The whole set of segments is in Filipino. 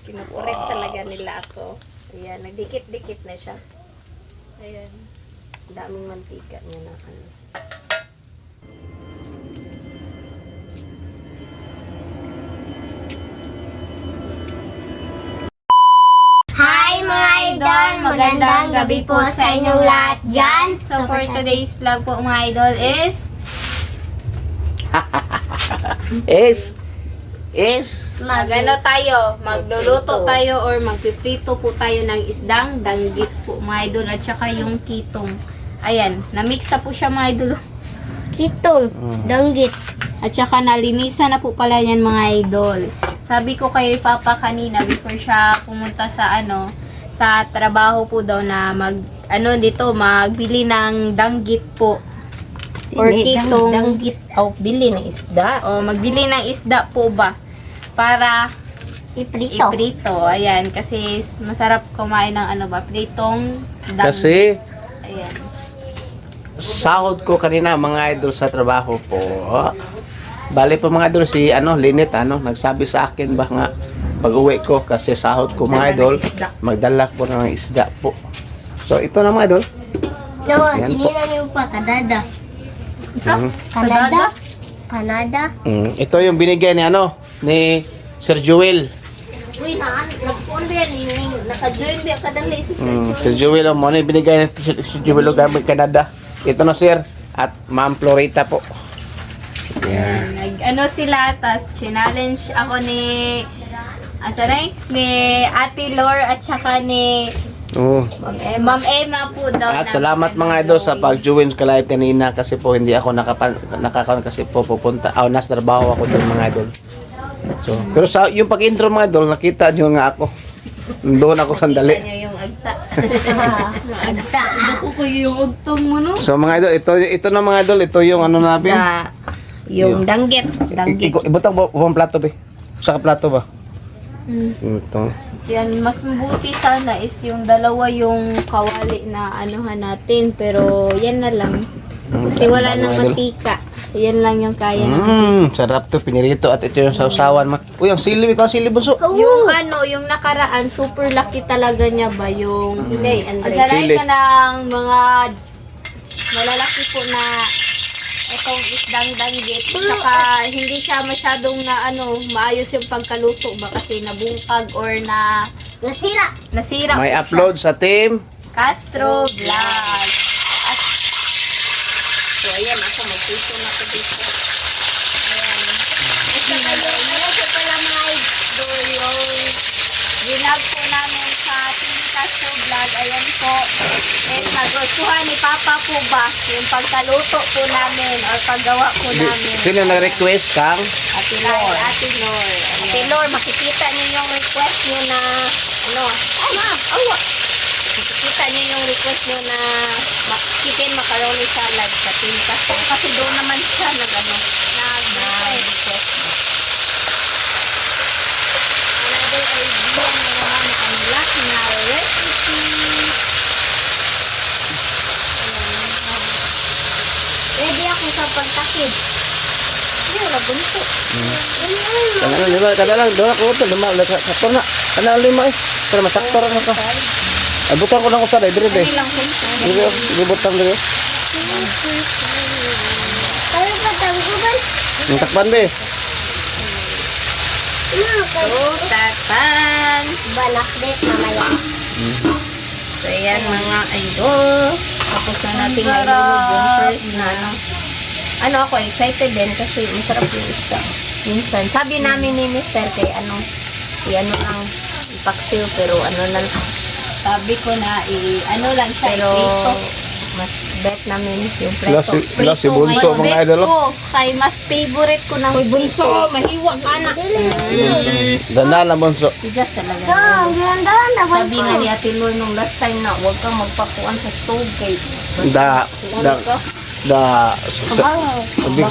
Kinukorek talaga nila ako. Ayan, nagdikit-dikit na siya. Ayan. Daming mantika niya na ano. Hi mga idol! Magandang gabi po sa inyong lahat dyan. So for today's vlog po mga idol is magano tayo, magluluto tayo or magpiprito po tayo ng isdang danggit po mga idol at saka yung kitong. Ayan, na-mix na po siya mga idol. Kitong, danggit. At saka nalinisan na po pala yan mga idol. Sabi ko kay Papa kanina before siya pumunta sa sa trabaho po daw na magbili ng danggit po. Or kitong Danggit. Oh, bili ng isda. o magbili ng isda po ba para Iprito. iprito. Ayan, kasi masarap kumain ng pritong danggit. Kasi Ayan. sahod ko kanina mga idol sa trabaho po. Bali po mga idol si Linet nagsabi sa akin ba nga pag-uwi ko kasi sahod ko mga idol magdala po ng isda po. So ito na mga idol. No, Yan sinina niyo pa, Canada. Mm. Canada? Canada? Ito yung binigay ni ni Sir Joel. Uy, nagpuan ba yan? Naka-join ba kadali si Sir Joel mo na binigay ni Sir Joel gamit Canada. Ito na sir at Ma'am Florita po. Yeah. Sila, tas challenge ako ni ni Ate Lor at saka ni Oh. Ma'am Emma po daw. At salamat mga idol sa pag-join ka live kanina kasi po hindi ako nakakaon kasi po pupunta nasa trabaho ako din mga idol. So, pero sa yung pag-intro mga idol nakita niyo nga ako. Doon ako sandali. Kita niyo yung agta. Agta. Ako ko yung ugtong mo no. So mga idol, ito na mga idol, ito yung namin. Yung danggit. Danggit. Ibutang mo ang plato be. Sa plato ba? Ito. Yan, mas mabuti sana is yung dalawa yung kawali na anuhan natin. Pero yan na lang. Kasi wala nang mantika. Yan lang yung kaya natin. Sarap to, pinirito at ito yung sausawan. Uy, ang sili, ikaw ang sili bunso. Yung yung nakaraan, super lucky talaga niya ba? Yung, hindi, Chili. agsalay ka ng mga malalaki po na itong isdang danggit. Saka hindi siya masyadong maayos yung pagkaluto ba kasi nabungkag or nasira May po upload sa team. siya. Castro Vlog. So, ayan, ako magpuso na ko dito. Ayan. At saka yung po pala mga idol, yung vlog po namin sa Team Castro Vlog. Ayan po. And nagustuhan ni Papa po ba yung pagkaluto po namin or paggawa po namin. Sino nag-request kang? Ate Lor. Ate Lor. Ate Lor, makikita niyo yung request niyo na makikita niyo yung request niyo na chicken macaroni salad sa Team Castro. Kasi doon naman siya nag-request. Another idea na naman na unlock na recipe. Ready ako sa pagtakid. Hindi, wala bunso. Kada lang, doon ako ito, saktor na. Kada lima para masaktor na ka. Ay, butang ko lang usad, dire. Hindi lang bunso. Dire, butang dire. Kaya pa tangguban? Ang takpan be. Tatan! Balakdet mamaya. So, ayan mga idol. Tapos na natin nilulog yung first na ako excited din kasi masarap yung isda. Minsan, sabi namin ni Mr. kay lang, ipaksiw pero lang. Sabi ko na lang siya, Pero, prito. mas bet namin yung Si bunso mga idol. Kay mas favorite ko ng bunso. Mahiwa ka na. Ganda na bunso. Tigas talaga. ang ganda na ba? Sabi nga ni Ate Lord nung last time na huwag kang magpakuan sa stove kay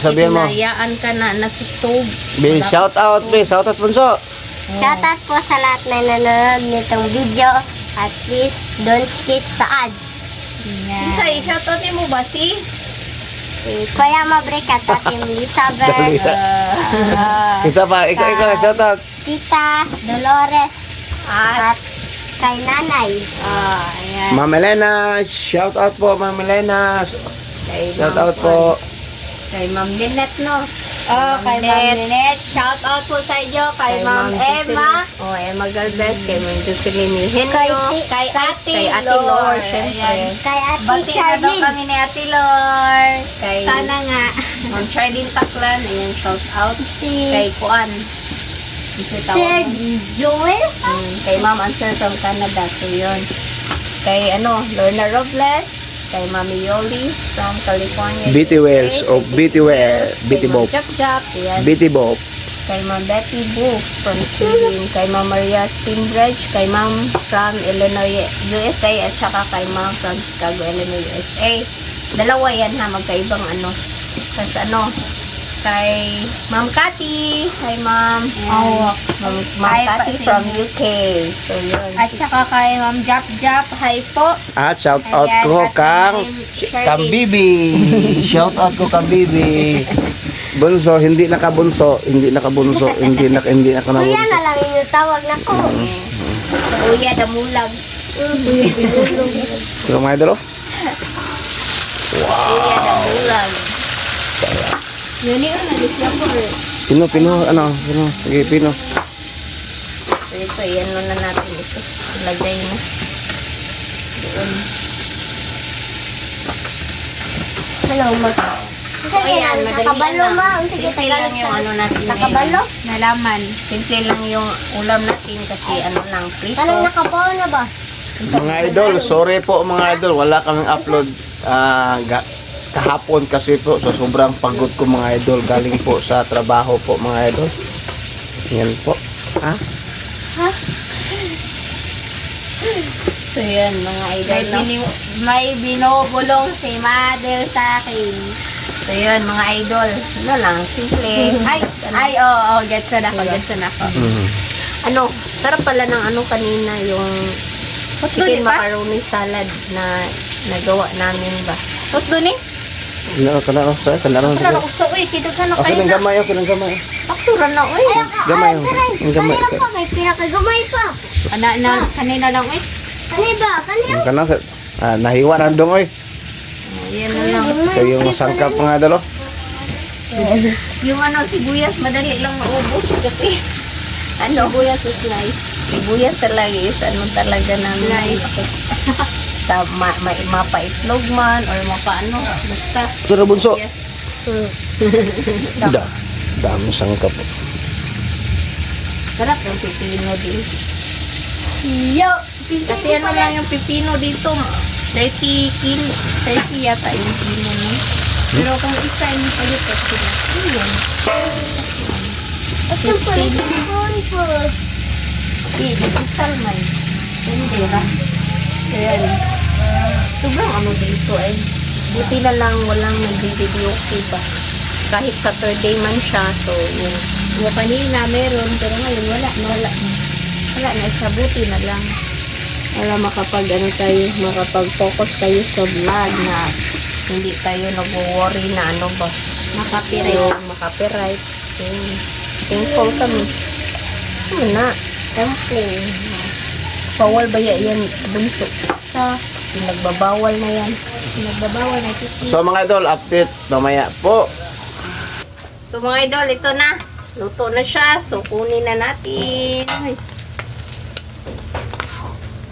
sabihin mo. Hinayaan ka na nasa stove. Be, shout out bunso. Shoutout po sa lahat na nanonood nitong video at please don't skip sa ads. Sa shoutout mo ba si? Kuya Mabrek at Ate Elizabeth. Isa pa, ikaw na shout out. Tita Dolores At, at kay Nanay. ayan. Ma'am Elena, shout out po, Ma'am Elena. Kay Shout Ma'am out po. Kay Ma'am Lynette, no? Kay Ma'am Lynette. Shout out po sa inyo. Kay Ma'am Emma. Emma Galvez. Kay Ma'am Jocelyn Henyo. Kay Kay Ate Lor. Siyempre. Kay Ate Bati na daw Charlene. kami ni Ate Lor. Kay Sana nga. Ma'am Charlene Taklan. Ayan, shout out. Si Kay Kuan. Sir Joel. Kay Ma'am Answer from Canada. So, yun. Kay Lorna Robles. Kay Mami Yoli from California. BT Wells USA. of BT Wells. Kay BT Ma'am Bob. Jap Jap. Ayan. BT Bob. Kay Ma'am Betty Booth from Sweden, kay Ma'am Maria Steinbridge, kay Ma'am from Illinois, USA, at saka kay Ma'am from Chicago, Illinois, USA. Dalawa yan ha, magkaibang Tapos kay Ma'am Cathy, kay Ma'am Cathy from UK. So, yun. At saka kay Ma'am Jap Jap. Hi po. At shout out Ayan, ko at kang Shirley. Kang Bibi. Shout out ko kang Bibi. Bunso, hindi nakabunso, hindi nakabunso, hindi Kuya nakabunso. na lang yung tawag na ko. Kuya Damulag. Pero mga idol, oh. Kuya Damulag. Yun yun, nalis lang po. Pino, sige, Pino. So, ito, yan na natin ito. Ilagay na. Doon. Ano, Ayan, madali nakabalo lang. ma. Simple lang yung natin Nakabalo? ngayon. Nalaman. Simple lang yung ulam natin kasi lang, prito. Kanang nakabaw na ba? Mga idol, sorry po mga idol, wala kaming upload kahapon kasi po, so sobrang pagod ko mga idol, galing po sa trabaho po mga idol. Yan po. Ha? So, yan, mga idol. May binubulong si Mother sa akin. So, yun, mga idol. Lang, simple. Gets na ako. Sarap pala ng kanina, yung chicken macaroni salad na nagawa namin ba. Tot doon eh. Kanaro. Kanang uso eh. Kidaghan na Okay kayo lang na. gamay. Paktura na, uy. Gamay. Ang gamay. Kanina pa. May pinakagamay pa. Kanina lang eh. Kanina. Kana nahiwa na dong oy. Yan na lang. Ito yung sangkap mga idol, oh. Yung sibuyas, madali lang maubos kasi sibuyas is life. Sibuyas talaga is talaga namin. Sa mapaitlog man or basta. Pero bunso. Yes. Dami sangkap. Sarap yung pipino din. Yo. Kasi lang yung pipino dito. 30 yata yung pipino mo. Pero kung isa hindi pa dito sila. Ayun. At yung pala po. Digital man. Hindi ra. Ayan. Sobrang dito eh. Buti na lang walang nag-video ba. Kahit Saturday man siya. So, yun. Yung kanina meron, pero ngayon wala na siya. Buti na lang. Para makapag-focus tayo sa vlog na hindi tayo nag-worry na ba. Makapiright. So, thankful kami. Na. Thankful. Bawal ba yan, bunso? So, Nagbabawal na yan. nagbabawal na ito. So mga idol, update mamaya po. So mga idol, ito na. Luto na siya. So kunin na natin.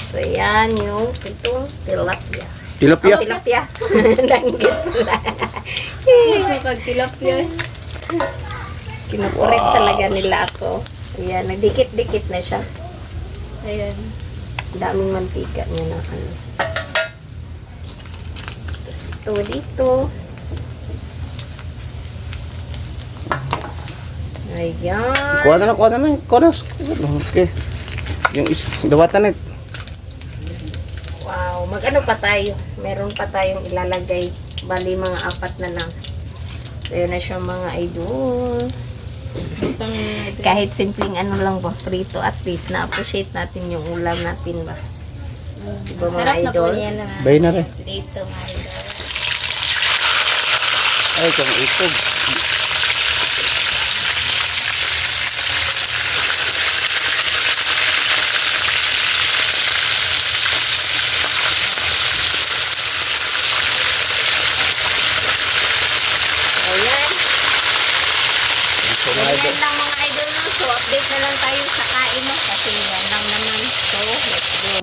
So yan yung itong tilapia. Tilapia. Tilapia. Danggit pala. So, pag tilapia. Kinukurit talaga nila ako. Ayan, nagdikit-dikit na siya. Ayan. Daming mantika niya na Tapos ito dito. Ayan. Kuha na. Okay. Yung dawatan na. Wow, mag-ano pa tayo? Meron pa tayong ilalagay. Bali, mga 4 na lang. So, yun na siya mga idol. Kahit simpleng lang ba, prito, at least na-appreciate natin yung ulam natin ba. Diba mga Sarap na po idol? yan. Bay na rin. Prito mga idol. Ay, kung itog. idol. Ganyan lang mga idol no. So, update na lang tayo sa kain mo kasi yan lang naman. So, let's go.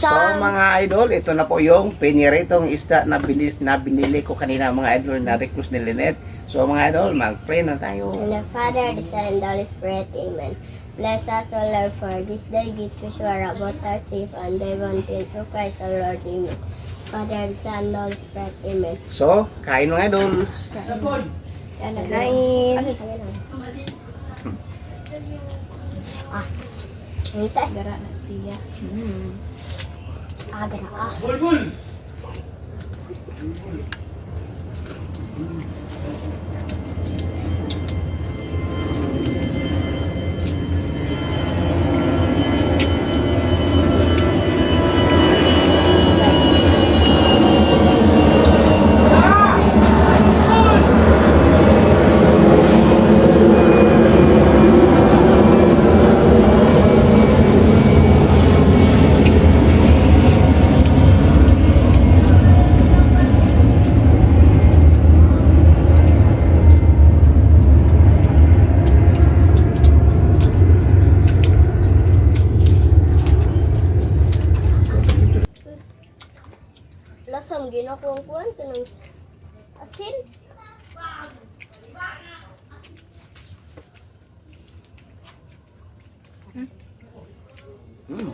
So mga idol, ito na po yung piniritong isda na binili ko kanina mga idol na request ni Lynette. So mga idol, mag-pray na tayo. In the Father, the Son, and the Holy Spirit, Amen. Bless us, O Lord, for this day gift to sure about our safe and devontains through Christ our Lord, Amen. Father, the Son, and the Holy Spirit, Amen. So, kain mga idol. Kain. Hintay. Gara na siya. Aga na ah. Lasam ginakuha ko ng asin. Mm.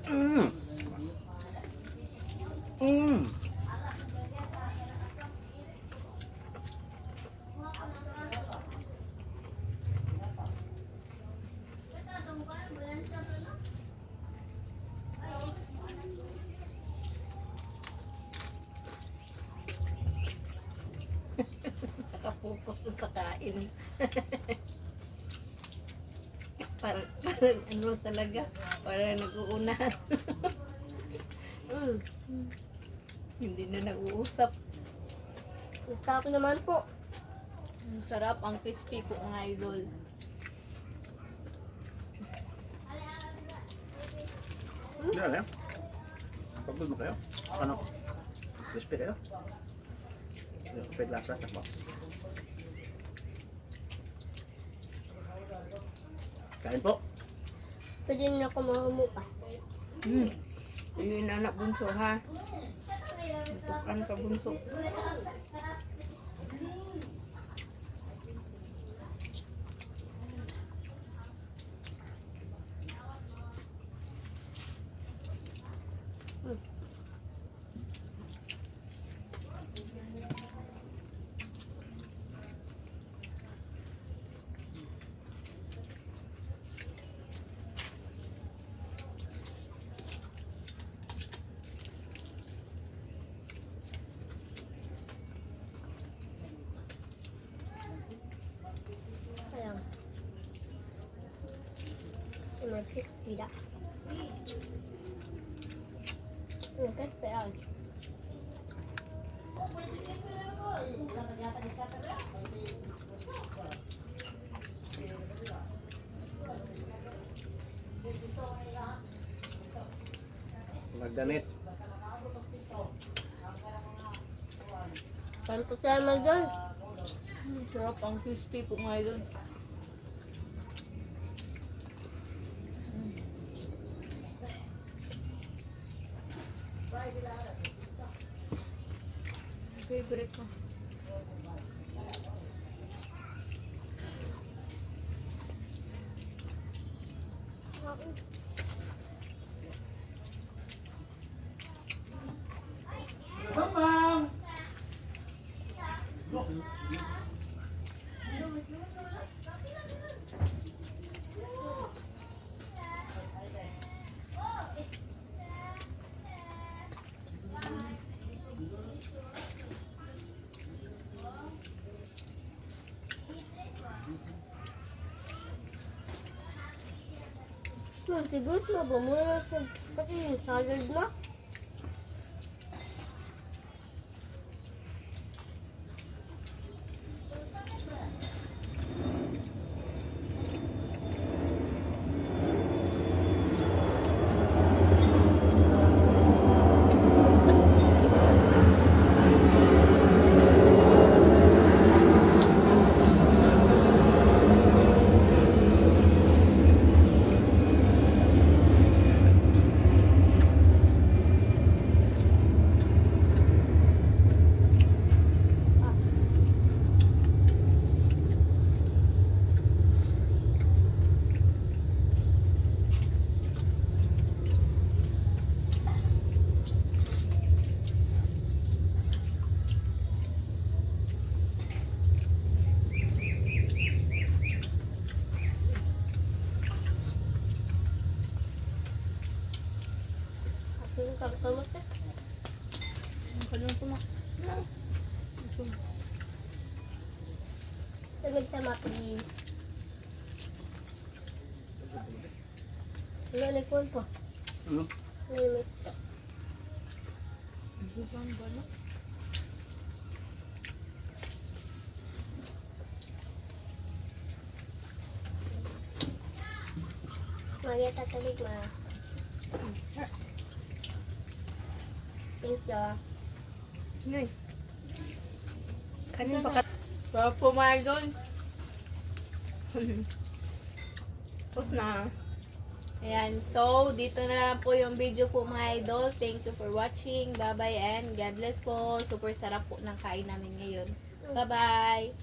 Mm. Mm. Nakapokus dun sa kain. Parang ano talaga. Parang nag-uunahan. Hindi na nag-uusap. Sarap naman po. Ang sarap, ang crispy po mga idol. Hindi na kayo? Pagod mo kayo? Ano? Crispy kayo? Kapit lasa, takbo. Kain po. Pwede na ako mahamuka. Yun anak bunso ha. Tukan ka bunso. Ayan. May crispy na. Crispy yan. Magdanit. Saan po siya mag-doon? Sarap, ang crispy po mga idol. Favorite ko. Si Gus, mabumura sa pati yung salad mo. Sino ka kamot na? Tagod sama, please. Wala na ikon po. Hmm? May misto. Magita tubig ma. Thank you. Nay. Kanin pa ka? Po, mga idol. Tapos na. Ayan. So, dito na lang po yung video po mga idol. Thank you for watching. Bye-bye and God bless po. Super sarap po ng kain namin ngayon. Bye-bye.